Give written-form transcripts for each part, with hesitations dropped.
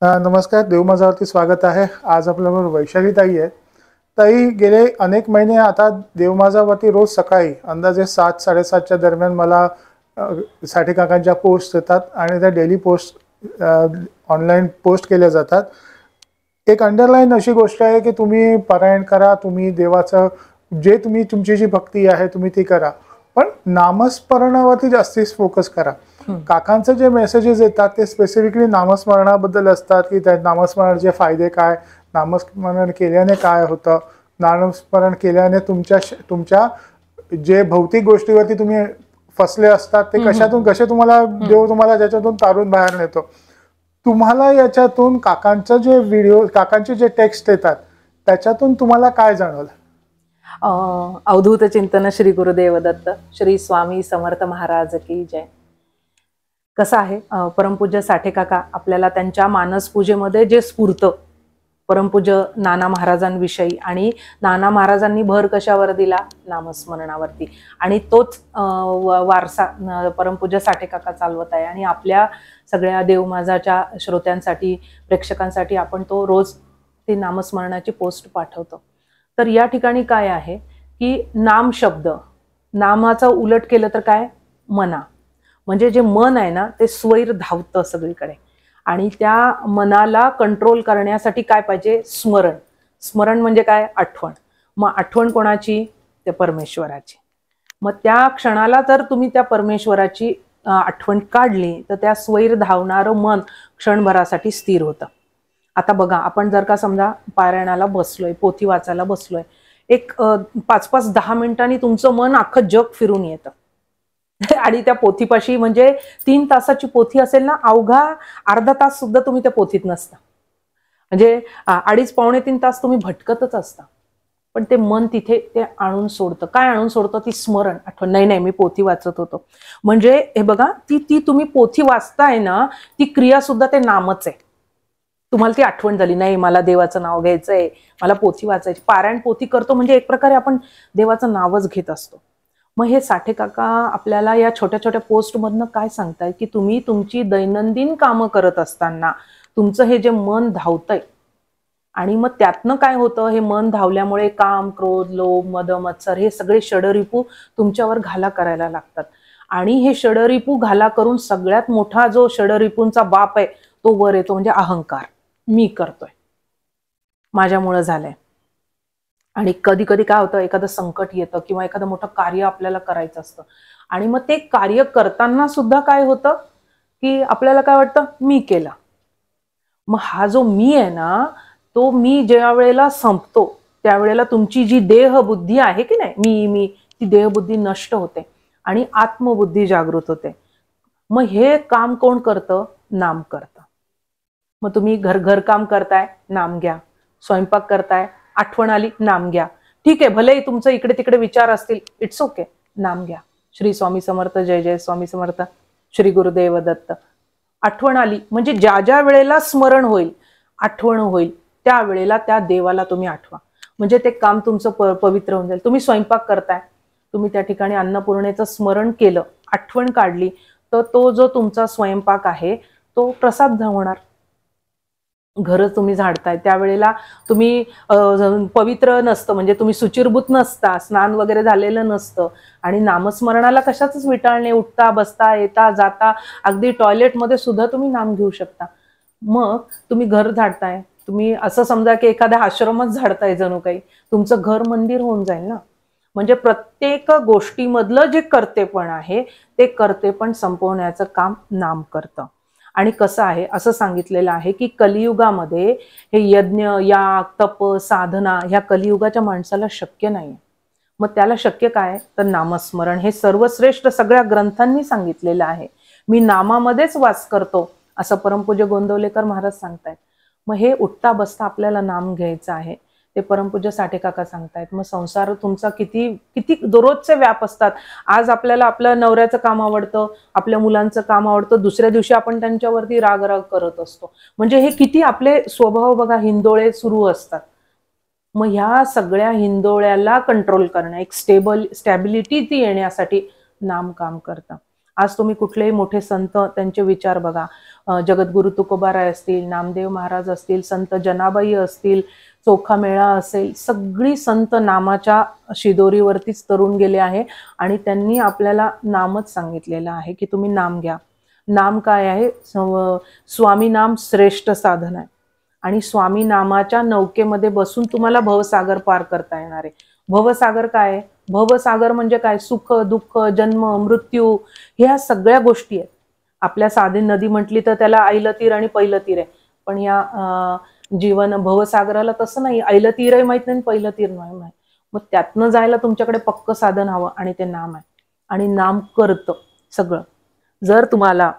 नमस्कार, देवमाजावरती स्वागत आहे. आज आपल्याबरोबर वैशाली ताई आहे. ताई गेले अनेक महिने आता देवमाजावरती रोज सकाळी अंदाजे 7-7:30च्या दरम्यान मला साठे काकांच्या पोस्ट येतात आणि त्या डेली पोस्ट ऑनलाईन पोस्ट केल्या जातात. एक अंडरलाईन अशी गोष्ट आहे की तुम्ही पारायण करा, तुम्ही देवाचं जे तुम्ही तुमची जी भक्ती आहे तुम्ही ती करा, पण नामस्मरणावरती जास्तीच फोकस करा. काकांचे जे मेसेजेस येतात ते स्पेसिफिकली नामस्मरणाबद्दल असतात की त्या नामस्मरणाचे फायदे काय, नामस्मरण केल्याने काय होतं, नामस्मरण केल्याने तुमच्या जे भौतिक गोष्टीवरती तुम्ही फसले असतात ते कसे तुम्हाला देव तुम्हाला त्याच्यातून तारून बाहेर नेतो. तुम्हाला याच्यातून काकांचं जे व्हिडिओ काकांचे जे टेक्स्ट येतात त्याच्यातून तुम्हाला काय जाणवलं? अवधूत चिंतन श्री गुरुदेव दत्त, श्री स्वामी समर्थ महाराज की जय. कसं आहे, परमपूज्य साठे काका आपल्याला त्यांच्या मानस पूजेमध्ये जे स्फूर्त परमपूज्य नाना महाराजांविषयी आणि नाना महाराजांनी भर कशावर दिला, नामस्मरणावरती, आणि तोच वारसा परमपूज्य साठे काका चालवत आहे. आणि आपल्या सगळ्या देवमाजाच्या श्रोत्यांसाठी, प्रेक्षकांसाठी आपण तो रोज ती नामस्मरणाची पोस्ट पाठवतो. तर या ठिकाणी काय आहे की नाम शब्द, नामाचं उलट केलं तर काय, मना, म्हणजे जे मन आहे ना ते स्वैर धावतं सगळीकडे, आणि त्या मनाला कंट्रोल करण्यासाठी काय पाहिजे, स्मरण. स्मरण म्हणजे काय, आठवण. मग आठवण कोणाची, ते परमेश्वराची. मग त्या क्षणाला जर तुम्ही त्या परमेश्वराची आठवण काढली तर त्या स्वैर धावणारं मन क्षणभरासाठी स्थिर होतं. आता बघा, आपण जर का समजा पारायणाला बसलोय, पोथी वाचायला बसलोय, एक 5-10 मिनिटांनी तुमचं मन अख्खं जग फिरून येतं आणि त्या पोथीपाशी, म्हणजे 3 तासाची पोथी असेल ना, अवघा अर्धा तास सुद्धा तुम्ही त्या पोथीत नसता, म्हणजे 2.5-3 तास तुम्ही भटकतच असता. पण ते मन तिथे ते आणून सोडतं. काय आणून सोडतं, ती स्मरण, आठवण. नाही मी पोथी वाचत होतो. म्हणजे हे बघा, ती तुम्ही पोथी वाचताय ना, ती क्रिया सुद्धा ते नामच आहे. तुम्हाला ती आठवण झाली, नाही मला देवाचं नाव घ्यायचंय, मला पोथी वाचायची. पारायण पोथी करतो म्हणजे एक प्रकारे आपण देवाचं नावच घेत असतो. मग हे साठे काका आपल्याला या छोट्या छोट्या पोस्टमधनं काय सांगताय की तुम्ही तुमची दैनंदिन कामं करत असताना तुमचं हे जे मन धावतंय, आणि मग त्यातनं काय होतं, हे मन धावल्यामुळे काम, क्रोध, लोभ, मद, मत्सर हे सगळे षडरिपू तुमच्यावर घाला करायला लागतात. आणि हे षडरिपू घाला करून सगळ्यात मोठा जो षडरिपूंचा बाप आहे तो वर येतो, म्हणजे अहंकार. मी करतोय, माझ्यामुळं झालंय. आणि कधी कधी काय होतं, एखादं संकट येतं किंवा एखादं मोठं कार्य आपल्याला करायचं असतं, आणि मग ते कार्य करताना सुद्धा काय होतं की आपल्याला काय वाटतं, मी केलं. मग हा जो मी आहे ना, तो मी ज्या वेळेला संपतो त्यावेळेला तुमची जी देहबुद्धी आहे की नाही, मी ती देहबुद्धी नष्ट होते आणि आत्मबुद्धी जागृत होते. मग हे काम कोण करतं, नाम करतं. मग तुम्ही घरकाम करताय, नाम घ्या. स्वयंपाक करताय, आठवण आली, नाम घ्या. ठीक आहे, भलेही तुमचं इकडे तिकडे विचार असतील, इट्स ओके, नाम घ्या. श्री स्वामी समर्थ, जय जय स्वामी समर्थ, श्री गुरुदेव दत्त. आठवण आली म्हणजे ज्या ज्या वेळेला स्मरण होईल, आठवण होईल, त्या वेळेला त्या देवाला तुम्ही आठवा, म्हणजे ते काम तुमचं पवित्र होऊन जाईल. तुम्ही स्वयंपाक करताय, तुम्ही त्या ठिकाणी अन्नपूर्णेचं स्मरण केलं, आठवण काढली, तर तो जो तुमचा स्वयंपाक आहे तो प्रसाद होणार. घर तुम्ही झाडताय त्यावेळेला तुम्ही पवित्र नसतं, म्हणजे तुम्ही शुचिरभूत नसता, स्नान वगैरे झालेलं नसतं, आणि नामस्मरणाला कशाच विटाळणे, उठता बसता येता जाता, अगदी टॉयलेटमध्ये सुद्धा तुम्ही नाम घेऊ शकता. मग तुम्ही घर झाडताय, तुम्ही असं समजा की एखाद्या आश्रमच झाडताय, जणू काही तुमचं घर मंदिर होऊन जाईल ना. म्हणजे प्रत्येक गोष्टीमधलं जे कर्तेपण आहे ते कर्तेपण संपवण्याचं काम नाम करतं. आणि कसं आहे, असं सांगितलेलं आहे की कलियुगामध्ये हे यज्ञ, याग, तप, साधना ह्या कलियुगाच्या माणसाला शक्य नाही. मग त्याला शक्य काय, तर नामस्मरण. हे सर्वश्रेष्ठ सगळ्या ग्रंथांनी सांगितलेलं आहे. मी नामामध्येच वास करतो असं परमपूज्य गोंदवलेकर महाराज सांगतायत. मग हे उठता बसता आपल्याला नाम घ्यायचं आहे, ते परमपूज्य साठे काका सांगतायत. मग संसार तुमचा किती किती दररोजचे व्याप असतात. आज आपल्याला आपलं नवऱ्याचं काम आवडतं, आपल्या मुलांचं काम आवडतं, दुसऱ्या दिवशी आपण त्यांच्यावरती राग करत असतो. म्हणजे हे किती आपले स्वभाव बघा, हिंदोळे सुरू असतात. मग ह्या सगळ्या हिंदोळ्याला कंट्रोल करणं, एक स्टॅबिलिटी ती येण्यासाठी नाम काम करतं. आज तुम्ही कुठलेही मोठे संत त्यांचे विचार बघा, जगद्गुरु तुकोबाराय असतील, नामदेव महाराज असतील, संत जनाबाई असतील, चोखामेळा असेल, सगळी संत नामाच्या शिदोरीवरतीच तरुण गेले आहे आणि त्यांनी आपल्याला नामच सांगितलेलं आहे की तुम्ही नाम घ्या. नाम काय आहे? स्वामी नाम श्रेष्ठ साधन आहे आणि स्वामी नामाच्या नौकेमध्ये बसून तुम्हाला भवसागर पार करता येणार आहे. भवसागर काय आहे? भवसागर म्हणजे काय? सुख दुःख जन्म मृत्यू ह्या सगळ्या गोष्टी आहेत. आपल्या साधी नदी म्हटली तर त्याला ऐलं तीर आणि पहिलं तीर आहे, पण या जीवन भवसागराला तसं नाही. ऐलं तीरही माहित नाही, पहिलं तीर नाही माहित. मग त्यातनं जायला तुमच्याकडे पक्क साधन हवं आणि ते नाम आहे. आणि नाम करतं सगळं. जर तुम्हाला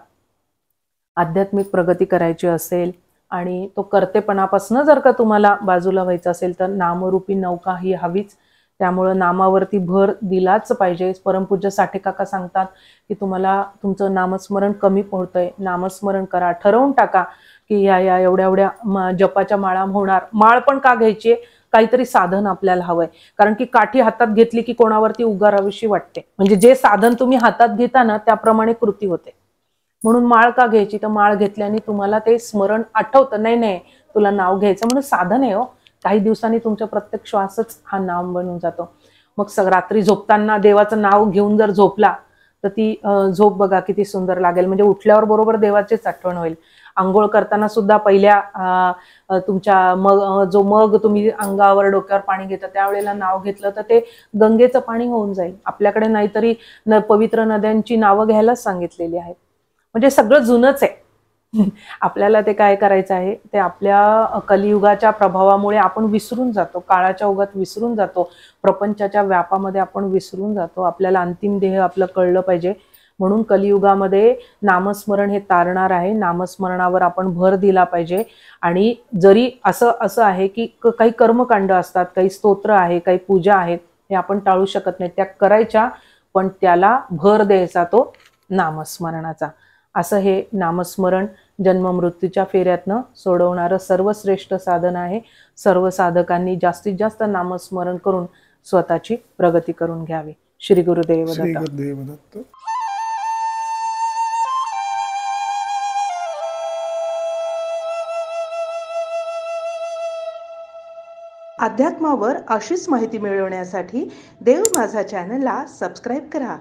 आध्यात्मिक प्रगती करायची असेल आणि तो कर्तेपणापासून जर का तुम्हाला बाजूला व्हायचं असेल तर नामरूपी नौका ही हवीच. त्यामुळं नामावरती भर दिलाच पाहिजे. परमपूज्य साठे काका सांगतात की तुम्हाला तुमचं नामस्मरण कमी पडतंय, नामस्मरण करा. ठरवून टाका की या एवढ्या एवढ्या जपाच्या माळा होणार. माळ पण का घ्यायची? काहीतरी साधन आपल्याला हवंय. कारण की काठी हातात घेतली की कोणावरती उगाराविषयी वाटते. म्हणजे जे साधन तुम्ही हातात घेता ना त्याप्रमाणे कृती होते. म्हणून माळ का घ्यायची? तर माळ घेतल्याने तुम्हाला ते स्मरण आठवतं. नाही तुला नाव घ्यायचं म्हणून साधन आहे हो. काही दिवसांनी तुमच्या प्रत्येक श्वासच हा नाम बनून जातो. मग रात्री झोपताना देवाचं नाव घेऊन जर झोपला तर ती झोप बघा किती सुंदर लागेल. म्हणजे उठल्यावर बरोबर देवाचीच आठवण होईल. आंघोळ करताना सुद्धा पहिल्या तुमच्या जो मग तुम्ही अंगावर डोक्यावर पाणी घेता त्यावेळेला नाव घेतलं तर ते गंगेचं पाणी होऊन जाईल. आपल्याकडे नाहीतरी पवित्र नद्यांची नावं घ्यायलाच सांगितलेली आहेत. म्हणजे सगळं जुनच आहे. आपल्याला ते काय करायचं आहे ते आपल्या कलियुगाच्या प्रभावामुळे आपण विसरून जातो. काळाच्या ओघात विसरून जातो. प्रपंचाच्या व्यापामध्ये आपण विसरून जातो. आपल्याला अंतिम देह आपलं कळलं पाहिजे. म्हणून कलियुगामध्ये नामस्मरण हे तारणार आहे. नामस्मरणावर आपण भर दिला पाहिजे. आणि जरी असं आहे की काही कर्मकांड असतात, काही स्तोत्र आहे, काही पूजा आहेत, हे आपण टाळू शकत नाही. त्या करायच्या, पण त्याला भर द्यायचा तो नामस्मरणाचा. असं हे नामस्मरण जन्ममृत्यूच्या फेऱ्यातनं सोडवणारं सर्वश्रेष्ठ साधन आहे. सर्व साधकांनी जास्तीत जास्त नामस्मरण करून स्वतःची प्रगती करून घ्यावी. श्री गुरुदेव दत्त. अध्यात्मावर अशीच माहिती मिळवण्यासाठी देव माझा चॅनलला सबस्क्राईब करा